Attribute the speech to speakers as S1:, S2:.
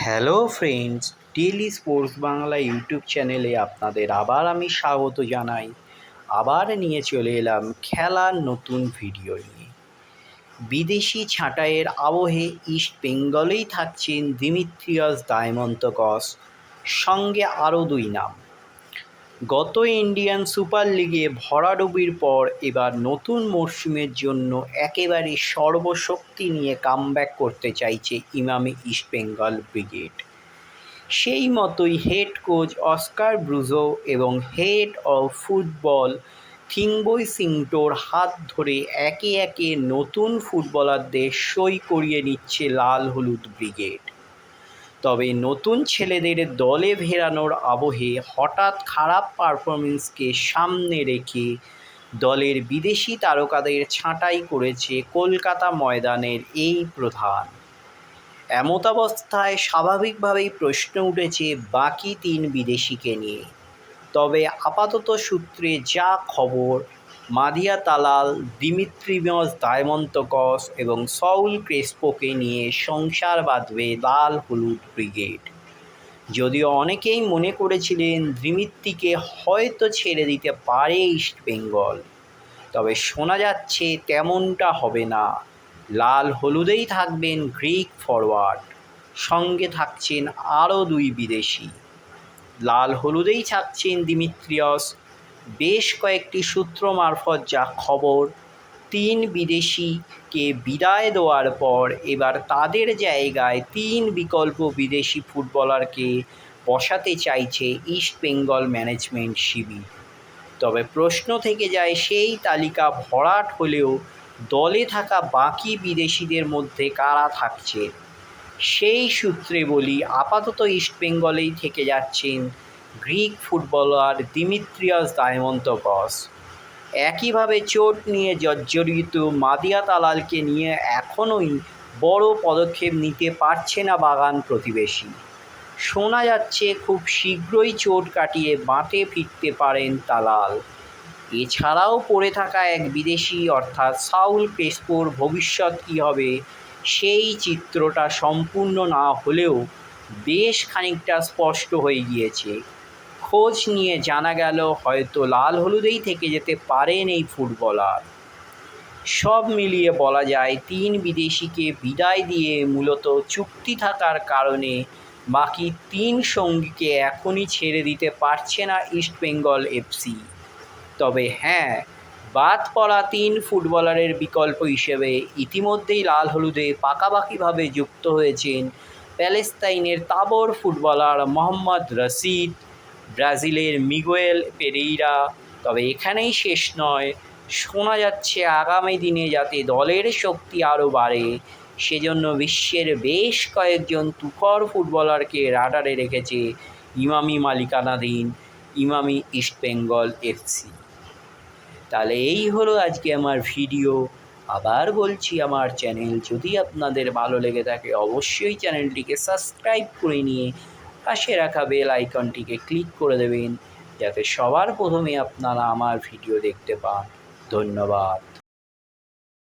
S1: Hello friends, daily sports Bangla YouTube চ্যানেলে আপনাদের আবার আমি স্বাগত জানাই। আবার নিয়ে চলে এলাম খেলার নতুন ভিডিও নিয়ে। বিদেশি ছাঁটাইয়ের আবহে ইস্ট বেঙ্গলেই থাকছেন দিমিত্রিয়াস ডায়মন্তকস, সঙ্গে আরও দুই নাম। গত ইন্ডিয়ান সুপার লিগে ভরাডুবির পর এবার নতুন মরশুমের জন্য একেবারে সর্বশক্তি নিয়ে কামব্যাক করতে চাইছে ইমামি ইস্টবেঙ্গল ব্রিগেড। সেই মতোই হেড কোচ অস্কার ব্রুজো এবং হেড অফ ফুটবল থিংবই সিংটোর হাত ধরে একে একে নতুন ফুটবলারদের সই করিয়ে নিচ্ছে লাল হলুদ ব্রিগেড। তবে নতুন ছেলেদের দলে ফেরানোর আবহে হঠাৎ খারাপ পারফরমেন্সকে সামনে রেখে দলের বিদেশি তারকাদের ছাঁটাই করেছে কলকাতা ময়দানের এই প্রধান। এমতাবস্থায় স্বাভাবিকভাবেই প্রশ্ন উঠেছে বাকি তিন বিদেশিকে নিয়ে। তবে আপাতত সূত্রে যা খবর, মাদিয়া তালাল, দিমিত্রিয়াস ডায়মন্তকস এবং সউল ক্রেসপোকে নিয়ে সংসার বাঁধবে লাল হলুদ ব্রিগেড। যদিও অনেকেই মনে করেছিলেন দিমিত্রিকে হয়তো ছেড়ে দিতে পারে ইস্টবেঙ্গল, তবে শোনা যাচ্ছে তেমনটা হবে না। লাল হলুদেই থাকবেন গ্রিক ফরওয়ার্ড, সঙ্গে থাকছেন আরও দুই বিদেশি। লাল হলুদেই থাকছেন দিমিত্রিয়াস। বেশ কয়েকটি সূত্র মারফত যা খবর, তিন বিদেশিকে বিদায় দেওয়ার পর এবার তাদের জায়গায় তিন বিকল্প বিদেশি ফুটবলারকে বসাতে চাইছে ইস্টবেঙ্গল ম্যানেজমেন্ট শিবির। তবে প্রশ্ন থেকে যায় সেই তালিকা ভরাট হলেও দলে থাকা বাকি বিদেশিদের মধ্যে কারা থাকছে। সেই সূত্রে বলি, আপাতত ইস্টবেঙ্গলেই থেকে যাচ্ছেন গ্রিক ফুটবলার দিমিত্রিয়াস ডায়মন্তকস। একইভাবে চোট নিয়ে জর্জরিত মাদিয়া তালালকে নিয়ে এখনোই বড় পদক্ষেপ নিতে পারছে না বাগান প্রতিবেশী। শোনা যাচ্ছে খুব শীঘ্রই চোট কাটিয়ে মাঠে ফিরতে পারেন তালাল। এছাড়াও পড়ে থাকা এক বিদেশি অর্থাৎ সাউল ক্রেসপোর ভবিষ্যৎ কী হবে সেই চিত্রটা সম্পূর্ণ না হলেও বেশ খানিকটা স্পষ্ট হয়ে গিয়েছে। খোঁজ নিয়ে জানা গেল হয়তো লাল হলুদেই থেকে যেতে পারেন এই ফুটবলার। সব মিলিয়ে বলা যায় তিন বিদেশিকে বিদায় দিয়ে মূলত চুক্তি থাকার কারণে বাকি তিন সঙ্গীকে এখনই ছেড়ে দিতে পারছে না ইস্টবেঙ্গল এফসি। তবে হ্যাঁ, বাদ পড়া তিন ফুটবলারের বিকল্প হিসেবে ইতিমধ্যেই লাল হলুদে পাকাপাকিভাবে যুক্ত হয়েছেন প্যালেস্তাইনের তাবড় ফুটবলার মোহাম্মদ রশিদ, ব্রাজিলের মিগুয়েল পেরেইরা। তবে এখানেই শেষ নয়, শোনা যাচ্ছে আগামী দিনে যাতে দলের শক্তি আরও বাড়ে সেজন্য বিশ্বের বেশ কয়েকজন তুখর ফুটবলারকে রাডারে রেখেছে ইমামি মালিকানাধীন ইমামি ইস্টবেঙ্গল এফসি। তাহলে এই হলো আজকে আমার ভিডিও। আবার বলছি, আমার চ্যানেল যদি আপনাদের ভালো লেগে থাকে অবশ্যই চ্যানেলটিকে সাবস্ক্রাইব করে নিয়ে পাশে রাখা বেল আইকনটিকে ক্লিক করে দেবেন যাতে সবার প্রথমে আপনারা আমার ভিডিও দেখতে পান। ধন্যবাদ।